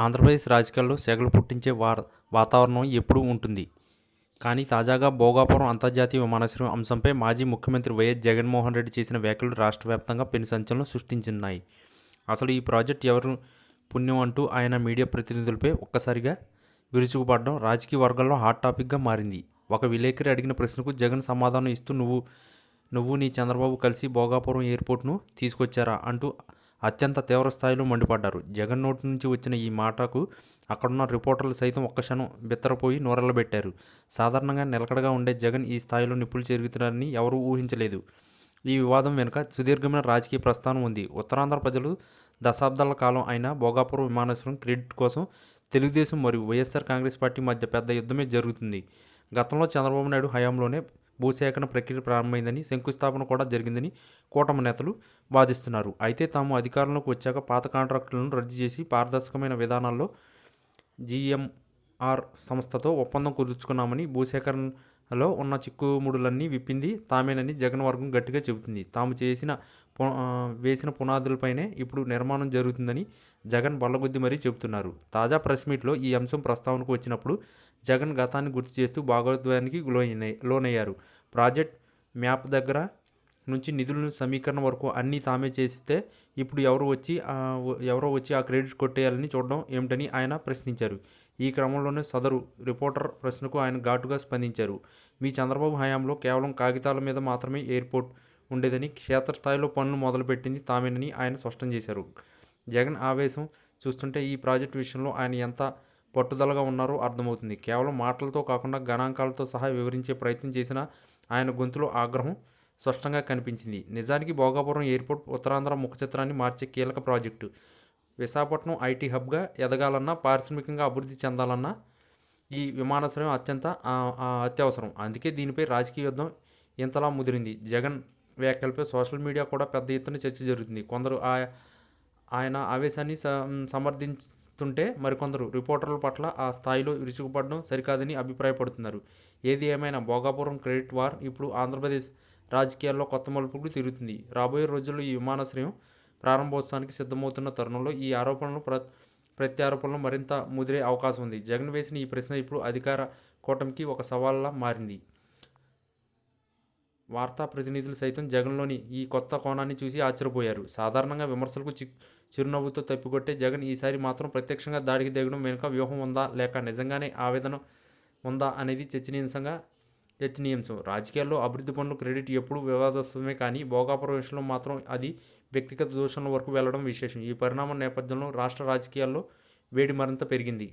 ఆంధ్రప్రదేశ్ రాజకీయాల్లో సెగలు పుట్టించే వాతావరణం ఎప్పుడూ ఉంటుంది. కానీ తాజాగా భోగాపురం అంతర్జాతీయ విమానాశ్రయం అంశంపై మాజీ ముఖ్యమంత్రి వైఎస్ జగన్మోహన్ రెడ్డి చేసిన వ్యాఖ్యలు రాష్ట్ర వ్యాప్తంగా పెను సంచలనం సృష్టించున్నాయి. అసలు ఈ ప్రాజెక్టు ఎవరు పుణ్యం అంటూ ఆయన మీడియా ప్రతినిధులపై ఒక్కసారిగా విరుచుకుపడడం రాజకీయ వర్గాల్లో హాట్ టాపిక్గా మారింది. ఒక విలేకరి అడిగిన ప్రశ్నకు జగన్ సమాధానం ఇస్తూ నువ్వు నీ చంద్రబాబు కలిసి భోగాపురం ఎయిర్పోర్ట్ను తీసుకొచ్చారా అంటూ అత్యంత తీవ్ర స్థాయిలో మండిపడ్డారు. జగన్ నోటి నుంచి వచ్చిన ఈ మాటకు అక్కడున్న రిపోర్టర్లు సైతం ఒక్క క్షణం బిత్తరపోయి నోరెళ్లబెట్టారు. సాధారణంగా నిలకడగా ఉండే జగన్ ఈ స్థాయిలో నిప్పులు చెరుగుతున్నారని ఎవరూ ఊహించలేదు. ఈ వివాదం వెనుక సుదీర్ఘమైన రాజకీయ ప్రస్థానం ఉంది. ఉత్తరాంధ్ర ప్రజలు దశాబ్దాల కాలం అయిన భోగాపురం విమానాశ్రయం క్రెడిట్ కోసం తెలుగుదేశం మరియు వైఎస్ఆర్ కాంగ్రెస్ పార్టీ మధ్య పెద్ద యుద్ధమే జరుగుతుంది. గతంలో చంద్రబాబు నాయుడు హయాంలోనే భూసేకరణ ప్రక్రియ ప్రారంభమైందని, శంకుస్థాపన కూడా జరిగిందని కూటమి నేతలు వాదిస్తున్నారు. అయితే తాము అధికారంలోకి వచ్చాక పాత కాంట్రాక్టులను రద్దు చేసి పారదర్శకమైన విధానాల్లో జీఎంఆర్ సంస్థతో ఒప్పందం కుదుర్చుకున్నామని, భూసేకరణలో ఉన్న చిక్కుముడులన్నీ విప్పింది తామేనని జగన్ వర్గం గట్టిగా చెబుతుంది. తాము వేసిన పునాదులపైనే ఇప్పుడు నిర్మాణం జరుగుతుందని జగన్ బల్లగుద్ది మరీ చెబుతున్నారు. తాజా ప్రెస్ మీట్లో ఈ అంశం ప్రస్తావనకు వచ్చినప్పుడు జగన్ గతాన్ని గుర్తు చేస్తూ భాగోద్వేగానికి లోనయ్యారు. ప్రాజెక్ట్ మ్యాప్ దగ్గర నుంచి నిధుల సమీకరణ వరకు అన్నీ తామే చేస్తే ఇప్పుడు ఎవరో వచ్చి ఆ క్రెడిట్ కొట్టేయాలని చూడడం ఏమిటని ఆయన ప్రశ్నించారు. ఈ క్రమంలోనే సదరు రిపోర్టర్ ప్రశ్నకు ఆయన ఘాటుగా స్పందించారు. మీ చంద్రబాబు హయాంలో కేవలం కాగితాల మీద మాత్రమే ఎయిర్పోర్ట్ ఉండేదని, క్షేత్రస్థాయిలో పనులు మొదలుపెట్టింది తామేనని ఆయన స్పష్టం చేశారు. జగన్ ఆవేశం చూస్తుంటే ఈ ప్రాజెక్టు విషయంలో ఆయన ఎంత పట్టుదలగా ఉన్నారో అర్థమవుతుంది. కేవలం మాటలతో కాకుండా గణాంకాలతో సహా వివరించే ప్రయత్నం చేసిన ఆయన గొంతులో ఆగ్రహం స్పష్టంగా కనిపించింది. నిజానికి భోగాపురం ఎయిర్పోర్ట్ ఉత్తరాంధ్ర ముఖచిత్రాన్ని మార్చే కీలక ప్రాజెక్టు. విశాఖపట్నం ఐటీ హబ్గా ఎదగాలన్నా, పారిశ్రామికంగా అభివృద్ధి చెందాలన్నా ఈ విమానాశ్రయం అత్యవసరం. అందుకే దీనిపై రాజకీయ యుద్ధం ఇంతలా ముదిరింది. జగన్ వ్యాఖ్యలపై సోషల్ మీడియా కూడా పెద్ద ఎత్తున చర్చ జరుగుతుంది. కొందరు ఆయన ఆవేశాన్ని సమర్థిస్తుంటే మరికొందరు రిపోర్టర్ల పట్ల ఆ స్థాయిలో విరుచుకుపడడం సరికాదని అభిప్రాయపడుతున్నారు. ఏది ఏమైనా భోగాపురం క్రెడిట్ వార్ ఇప్పుడు ఆంధ్రప్రదేశ్ రాజకీయాల్లో కొత్త మలుపులు తిరుగుతుంది. రాబోయే రోజుల్లో ఈ విమానాశ్రయం ప్రారంభోత్సవానికి సిద్ధమవుతున్న తరుణంలో ఈ ఆరోపణలు ప్రత్యారోపణలు మరింత ముదిరే అవకాశం ఉంది. జగన్ వేసిన ఈ ప్రశ్న ఇప్పుడు అధికార కూటమికి ఒక సవాల్లా మారింది. వార్తా ప్రతినిధులు సైతం జగన్లోని ఈ కొత్త కోణాన్ని చూసి ఆశ్చర్యపోయారు. సాధారణంగా విమర్శలకు చిరునవ్వుతో తప్పికొట్టే జగన్ ఈసారి మాత్రం ప్రత్యక్షంగా దాడికి దిగడం వెనుక వ్యూహం ఉందా, లేక నిజంగానే ఆవేదన ఉందా అనేది చర్చనీయాంశం. రాజకీయాల్లో అభివృద్ధి పనులు క్రెడిట్ ఎప్పుడూ వివాదాస్పదమే, కానీ భోగాపురం విషయంలో మాత్రం అది వ్యక్తిగత దూషణల వరకు వెళ్లడం విశేషం. ఈ పరిణామం నేపథ్యంలో రాష్ట్ర రాజకీయాల్లో వేడి మరింత పెరిగింది.